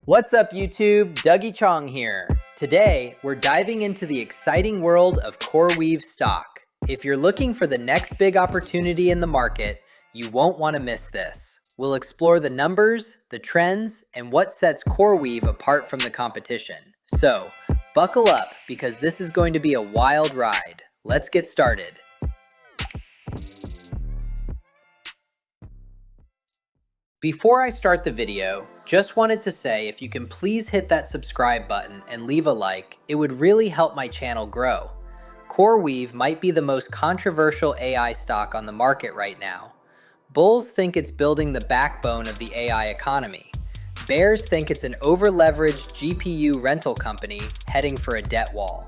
What's up YouTube? Dougie Chong here. Today, we're diving into the exciting world of Coreweave stock. If you're looking for the next big opportunity in the market, you won't want to miss this. We'll explore the numbers, the trends, and what sets Coreweave apart from the competition. So, buckle up because this is going to be a wild ride. Let's get started. Before I start the video, just wanted to say if you can please hit that subscribe button and leave a like, it would really help my channel grow. Coreweave might be the most controversial AI stock on the market right now. Bulls think it's building the backbone of the AI economy. Bears think it's an over-leveraged GPU rental company heading for a debt wall.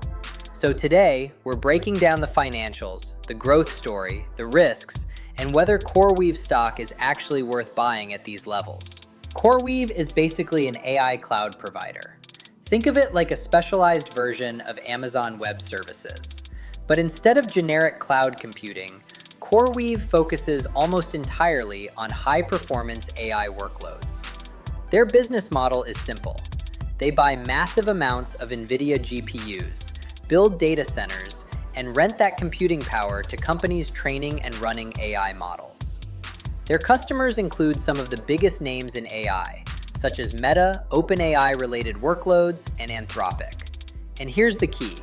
So today, we're breaking down the financials, the growth story, the risks, and whether Coreweave stock is actually worth buying at these levels. Coreweave is basically an AI cloud provider. Think of it like a specialized version of Amazon Web Services. But instead of generic cloud computing, Coreweave focuses almost entirely on high-performance AI workloads. Their business model is simple. They buy massive amounts of NVIDIA GPUs, build data centers, and rent that computing power to companies training and running AI models. Their customers include some of the biggest names in AI, such as Meta, OpenAI-related workloads, and Anthropic. And here's the key.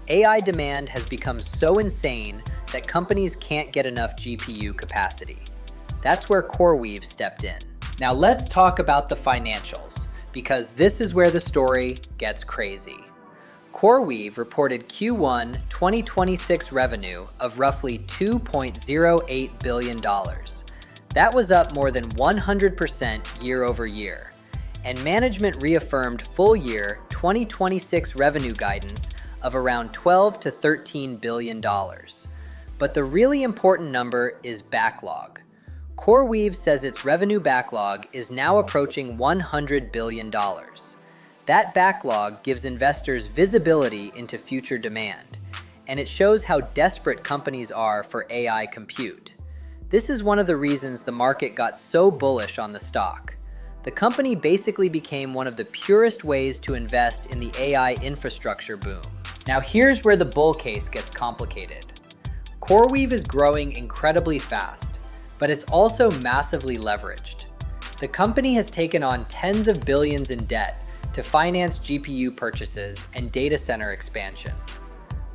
AI demand has become so insane that companies can't get enough GPU capacity. That's where Coreweave stepped in. Now let's talk about the financials, because this is where the story gets crazy. Coreweave reported Q1 2026 revenue of roughly $2.08 billion. That was up more than 100% year over year. And management reaffirmed full year 2026 revenue guidance of around $12 to $13 billion. But the really important number is backlog. Coreweave says its revenue backlog is now approaching $100 billion. That backlog gives investors visibility into future demand, and it shows how desperate companies are for AI compute. This is one of the reasons the market got so bullish on the stock. The company basically became one of the purest ways to invest in the AI infrastructure boom. Now here's where the bull case gets complicated. Coreweave is growing incredibly fast, but it's also massively leveraged. The company has taken on tens of billions in debt to finance GPU purchases and data center expansion.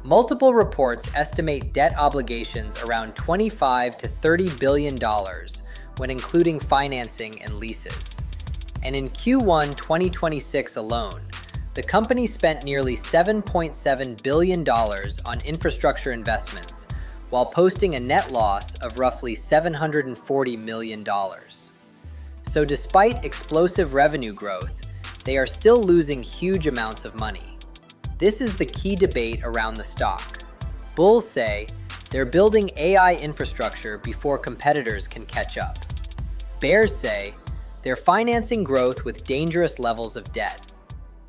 Multiple reports estimate debt obligations around $25 to $30 billion when including financing and leases. And in Q1 2026 alone, the company spent nearly $7.7 billion on infrastructure investments, while posting a net loss of roughly $740 million. So despite explosive revenue growth, they are still losing huge amounts of money. This is the key debate around the stock. Bulls say they're building AI infrastructure before competitors can catch up. Bears say they're financing growth with dangerous levels of debt.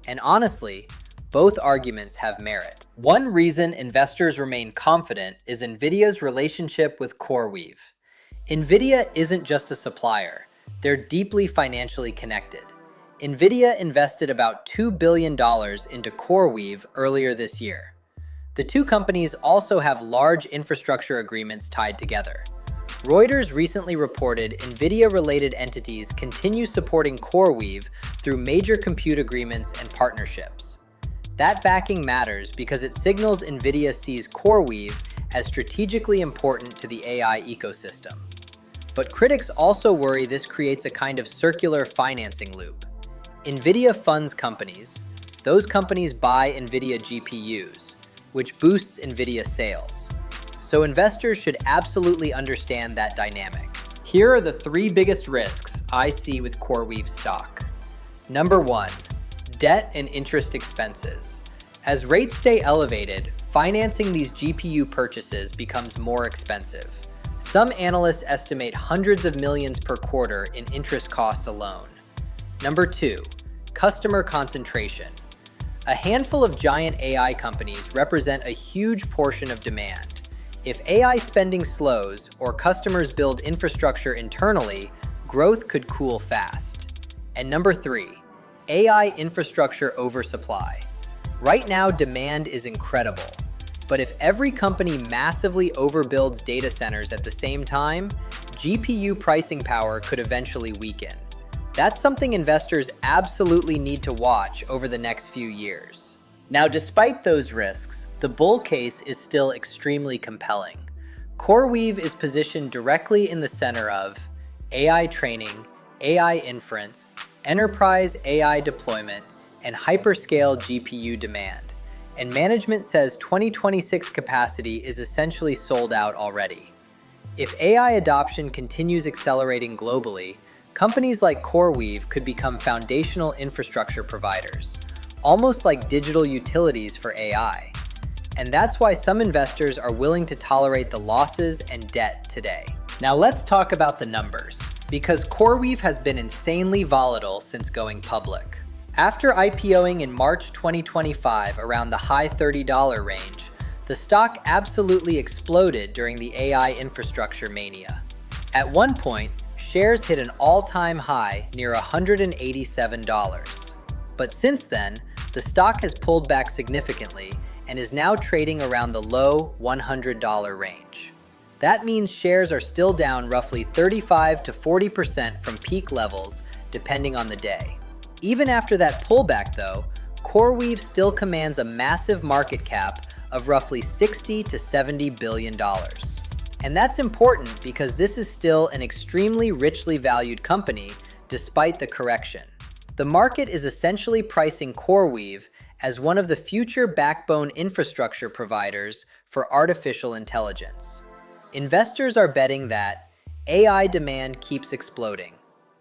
And honestly, both arguments have merit. One reason investors remain confident is NVIDIA's relationship with Coreweave. NVIDIA isn't just a supplier, they're deeply financially connected. NVIDIA invested about $2 billion into Coreweave earlier this year. The two companies also have large infrastructure agreements tied together. Reuters recently reported NVIDIA-related entities continue supporting Coreweave through major compute agreements and partnerships. That backing matters because it signals NVIDIA sees Coreweave as strategically important to the AI ecosystem. But critics also worry this creates a kind of circular financing loop. NVIDIA funds companies. Those companies buy NVIDIA GPUs, which boosts NVIDIA sales. So investors should absolutely understand that dynamic. Here are the three biggest risks I see with Coreweave stock. Number 1, debt and interest expenses. As rates stay elevated, financing these GPU purchases becomes more expensive. Some analysts estimate hundreds of millions per quarter in interest costs alone. Number 2, customer concentration. A handful of giant AI companies represent a huge portion of demand. If AI spending slows or customers build infrastructure internally, growth could cool fast. And number 3, AI infrastructure oversupply. Right now, demand is incredible. But if every company massively overbuilds data centers at the same time, GPU pricing power could eventually weaken. That's something investors absolutely need to watch over the next few years. Now, despite those risks, the bull case is still extremely compelling. Coreweave is positioned directly in the center of AI training, AI inference, enterprise AI deployment, and hyperscale GPU demand. And management says 2026 capacity is essentially sold out already. If AI adoption continues accelerating globally, companies like Coreweave could become foundational infrastructure providers, almost like digital utilities for AI. And that's why some investors are willing to tolerate the losses and debt today. Now let's talk about the numbers, because Coreweave has been insanely volatile since going public. After IPOing in March 2025 around the high $30 range, the stock absolutely exploded during the AI infrastructure mania. At one point, shares hit an all-time high near $187. But since then, the stock has pulled back significantly and is now trading around the low $100 range. That means shares are still down roughly 35 to 40% from peak levels, depending on the day. Even after that pullback though, Coreweave still commands a massive market cap of roughly $60 to $70 billion. And that's important because this is still an extremely richly valued company despite the correction. The market is essentially pricing Coreweave as one of the future backbone infrastructure providers for artificial intelligence. Investors are betting that AI demand keeps exploding,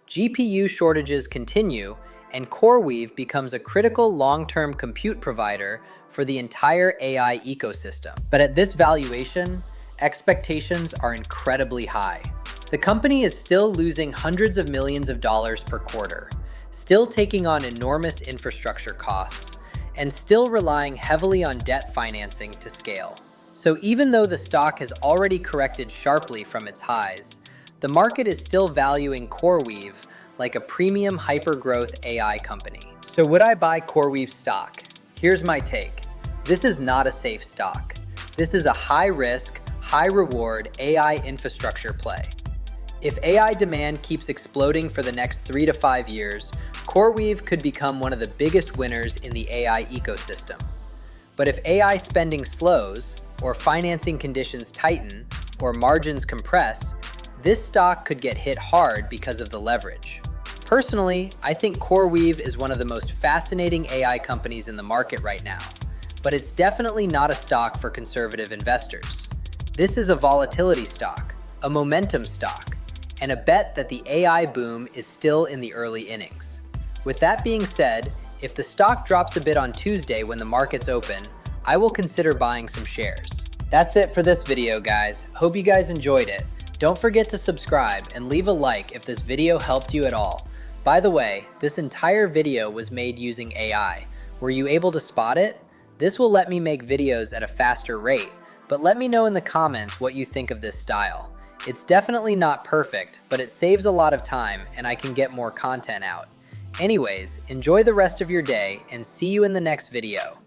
GPU shortages continue, and Coreweave becomes a critical long-term compute provider for the entire AI ecosystem. But at this valuation, expectations are incredibly high. The company is still losing hundreds of millions of dollars per quarter, still taking on enormous infrastructure costs, and still relying heavily on debt financing to scale. So even though the stock has already corrected sharply from its highs, the market is still valuing Coreweave like a premium hyper-growth AI company. So would I buy Coreweave stock? Here's my take. This is not a safe stock. This is a high-risk, high-reward AI infrastructure play. If AI demand keeps exploding for the next 3 to 5 years, Coreweave could become one of the biggest winners in the AI ecosystem. But if AI spending slows, or financing conditions tighten, or margins compress, this stock could get hit hard because of the leverage. Personally, I think Coreweave is one of the most fascinating AI companies in the market right now, but it's definitely not a stock for conservative investors. This is a volatility stock, a momentum stock, and a bet that the AI boom is still in the early innings. With that being said, if the stock drops a bit on Tuesday when the markets open, I will consider buying some shares. That's it for this video, guys. Hope you guys enjoyed it. Don't forget to subscribe and leave a like if this video helped you at all. By the way, this entire video was made using AI. Were you able to spot it? This will let me make videos at a faster rate, but let me know in the comments what you think of this style. It's definitely not perfect, but it saves a lot of time and I can get more content out. Anyways, enjoy the rest of your day and see you in the next video.